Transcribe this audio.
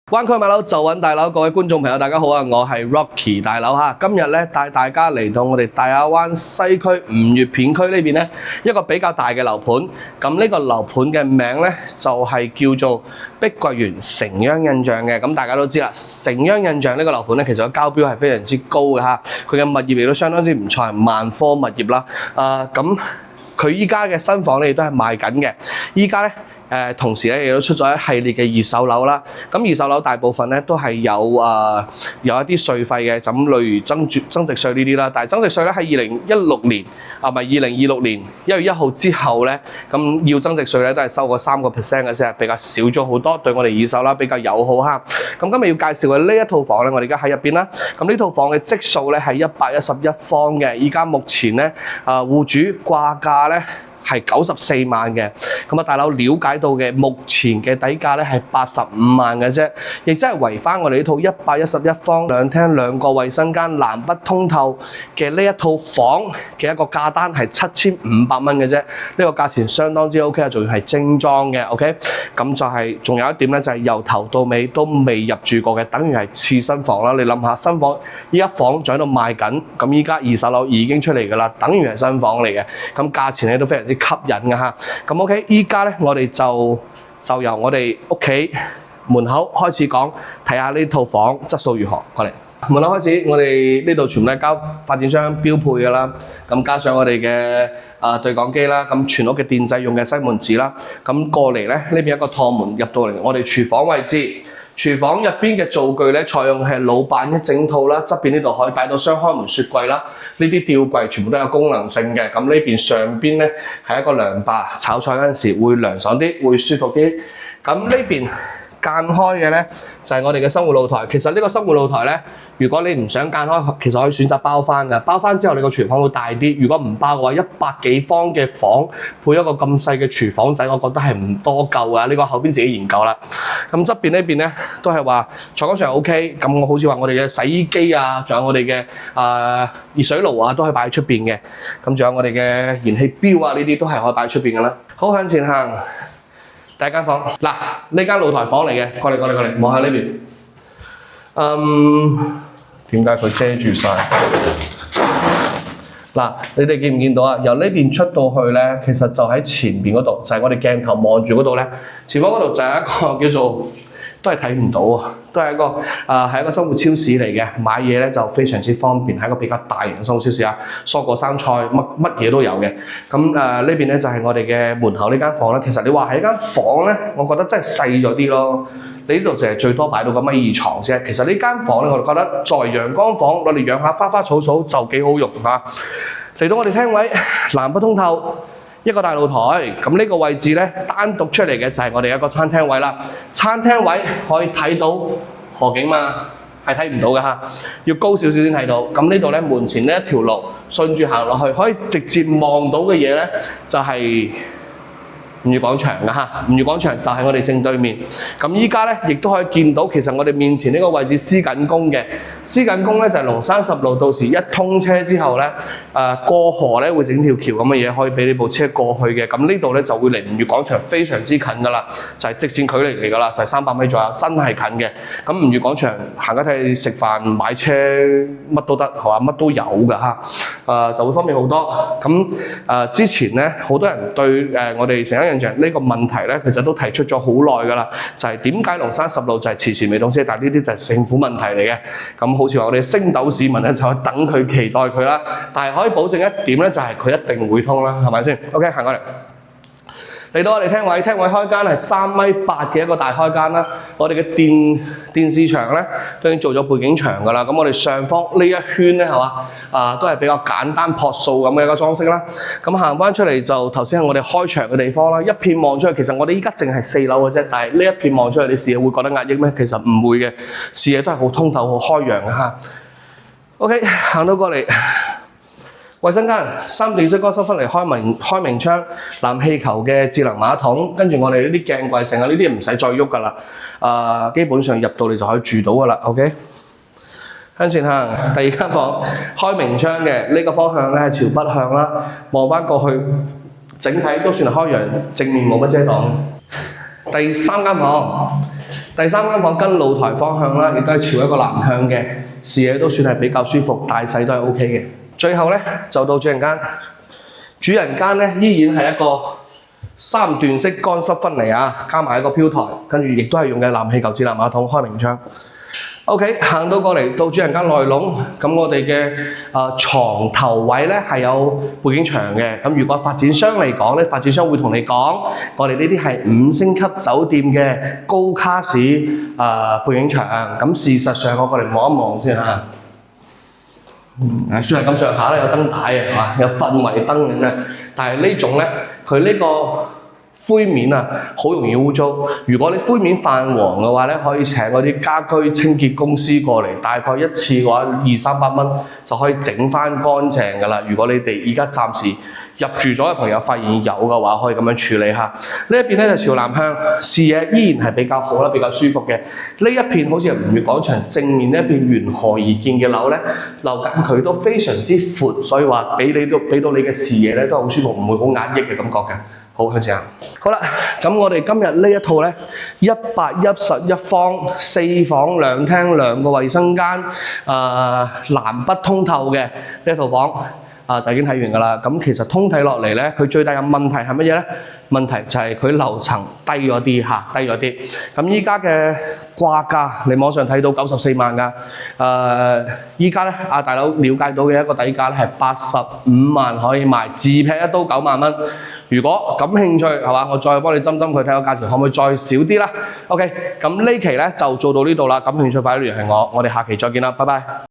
灣區買樓就揾大樓，各位觀眾朋友大家好啊！我係 Rocky 大樓哈，今日咧帶大家嚟到我哋大亞灣西區吳悅片區呢邊咧一個比較大嘅樓盤。咁呢個樓盤嘅名咧就係叫做碧桂園城央印象嘅。咁大家都知啦，城央印象呢個樓盤咧其實個交標係非常之高嘅哈，佢嘅物業亦都相當之唔錯，係萬科物業啦。咁佢依家嘅新房咧亦都係賣緊嘅，依家咧。同時咧亦都出咗一系列嘅二手樓啦。咁二手樓大部分咧都係有一啲稅費嘅，咁例如增值稅呢啲啦。但係增值稅咧喺2016年唔係2026年1月1號之後咧，咁要增值稅咧都係收個3%嘅啫，比較少咗好多，對我哋二手啦比較友好哈。咁今日要介紹嘅呢一套房咧，我哋而家喺入邊啦。咁呢套房嘅積數咧係111方嘅，依家目前咧戶主掛價咧係94萬嘅，咁大佬了解到嘅目前嘅底價咧係85萬嘅啫，亦即係圍翻我哋呢套111方兩廳兩個衛生間南北通透嘅呢一套房嘅一個價單係7500蚊嘅啫，呢個價錢相當之 OK 啊，仲要係精裝嘅 OK， 咁就係仲有一點咧就係由頭到尾都未入住過嘅，等於係次新房啦。你諗下新房依家房仲喺度賣緊，咁依家二手樓已經出嚟㗎啦，等於係新房嚟嘅，咁價錢咧都非常之吸引嘅嚇，咁 OK， 依家咧我哋就由我哋屋企門口開始講，睇下呢套房質素如何。過嚟門口開始，我哋呢度全部都係交發展商標配嘅啦，咁加上我哋嘅對講機啦，咁全屋嘅電掣用嘅西門子啦，咁過嚟咧呢邊一個趟門入到嚟，我哋廚房位置。廚房入邊嘅灶具咧，採用係老闆一整套啦，側邊呢度可以擺到雙開門雪櫃啦，呢啲吊櫃全部都有功能性嘅。咁呢邊上邊咧係一個涼霸，炒菜嗰陣時會涼爽啲，會舒服啲。咁呢邊間開嘅咧就係我哋嘅生活露台。其實呢個生活露台咧，如果你唔想間開，其實可以選擇包翻㗎。包翻之後你個廚房會大啲。如果唔包嘅話，100幾方嘅房配一個咁細嘅廚房仔，我覺得係唔多夠啊。呢個後邊自己研究啦。咁側邊呢邊咧都係話採光上 OK。咁我好似話我哋嘅洗衣機啊，仲有我哋嘅熱水爐啊，都可以擺喺出邊嘅。咁仲有我哋嘅燃氣錶啊，呢啲都係可以擺喺出邊㗎啦。好，向前行。第一間房，嗱呢間露台房嚟嘅，過嚟，望下呢邊。點解佢遮住晒？嗱，你哋見唔見到啊？由呢邊出到去咧，其實就喺前邊嗰度，就係我哋鏡頭望住嗰度咧。前方嗰度就係一個叫做，都係睇唔到啊，都係一個係一個生活超市嚟嘅，買嘢咧就非常之方便，係一個比較大型嘅生活超市啊，蔬果生菜乜嘢都有嘅。咁呢邊咧就係我哋嘅門口呢間房啦。其實你話係一間房咧，我覺得真係細咗啲咯。你呢度就係最多擺到個米二床啫。其實呢間房咧，我覺得作為陽光房攞嚟養下花花草草就幾好用嚇。嚟到我哋廳位，南北通透。一個大露台，咁呢個位置咧單獨出嚟嘅就係我哋一個餐廳位啦。餐廳位可以睇到河景嘛，係睇唔到嘅嚇，要高少少先睇到。咁呢度咧門前呢一條路順住行落去，可以直接望到嘅嘢咧就係吳悅廣場嘅嚇，吳悅廣場就係我哋正對面。咁依家咧亦都可以見到，其實我哋面前呢個位置施緊工嘅，施緊工咧就係龍山10路，到時一通車之後咧，過河咧會整條橋咁嘅嘢，可以俾你部車過去嘅。咁呢度咧就會離吳悅廣場非常之近㗎啦，就係直線距離嚟㗎啦，就係300米左右，真係近嘅。咁吳悅廣場行街睇食飯買車乜都得，係嘛，乜都有㗎嚇，就會方便好多。咁之前咧好多人對我哋城央印象呢個問題咧，其實都提出咗好耐㗎啦，就係點解龍山10路就係遲遲未通車？但係呢啲就係政府問題嚟嘅。咁好似話我哋星斗市民咧，就等佢期待佢啦。但係可以保證一點咧，就係佢一定會通啦，係咪先 ？OK， 行過嚟。嚟到我哋廳位開間係3.8米嘅一個大開間啦。我哋嘅電視牆咧都已經做咗背景牆㗎啦。咁我哋上方呢一圈咧係嘛都係比較簡單樸素咁嘅一個裝飾啦。咁行翻出嚟就頭先係我哋開場嘅地方啦。一片望出去，其實我哋依家淨係4樓嘅啫，但係呢一片望出去，你視野會覺得壓抑咩？其實唔會嘅，視野都係好通透、好開揚嘅嚇。OK， 行到過嚟。衛生間3地式乾濕分離開明窗，藍氣球嘅智能馬桶，跟住我哋呢啲鏡櫃成啊，呢啲唔使再喐㗎啦。基本上入到嚟就可以住到㗎啦。OK， 向前行，第二間房開明窗嘅呢個方向咧係朝北向啦，望翻過去，整體都算係開揚，正面冇乜遮擋。第3間房。第三間房跟露台方向啦，亦都係朝一個南向嘅，視野都算係比較舒服，大細都係 OK 嘅。最後咧就到主人間，主人間咧依然係一個3段式乾濕分離啊，加埋一個飄台，跟住亦都係用嘅氮氣舊自立馬桶開明窗。OK， 行到過嚟到主人間內籠，咁我哋嘅牀頭位咧係有背景牆嘅。咁如果發展商嚟講咧，發展商會同你講，我哋呢啲係5星級酒店嘅高卡士背景牆。咁事實上我過嚟望一望先嚇，算係咁上下啦，有燈帶嘅係嘛，有氛圍燈嘅啫。但係呢種咧，佢呢個灰面啊，好容易污糟。如果你灰面泛黃嘅話咧，可以請嗰啲家居清潔公司過嚟，大概一次嘅話200-300蚊就可以整翻乾淨㗎啦。如果你哋而家暫時入住咗嘅朋友發現有嘅話，可以咁樣處理下。呢一邊咧就朝南向，視野依然係比較好啦，比較舒服嘅。呢一片好似係吳越廣場正面呢一片沿河而建嘅樓咧，樓間距都非常之闊，所以話俾到你嘅視野咧都好舒服，唔會好壓抑嘅感覺嘅。好，向前行。好啦，咁我哋今日呢一套咧，111方4房2廳2個衛生間，南北通透嘅呢一套房。就已經睇完㗎啦。咁其實通睇落嚟咧，佢最大嘅問題係乜嘢咧？問題就係佢樓層低咗啲嚇，低咗啲。咁依家嘅掛價，你網上睇到94萬㗎。依家咧，阿大佬了解到嘅一個底價咧係85萬可以賣，自劈一刀9萬蚊。如果感興趣係嘛，我再幫你針佢睇個價錢，可唔可以再少啲啦？OK，咁呢期咧就做到呢度啦。感興趣快啲聯繫我，我哋下期再見啦，拜拜。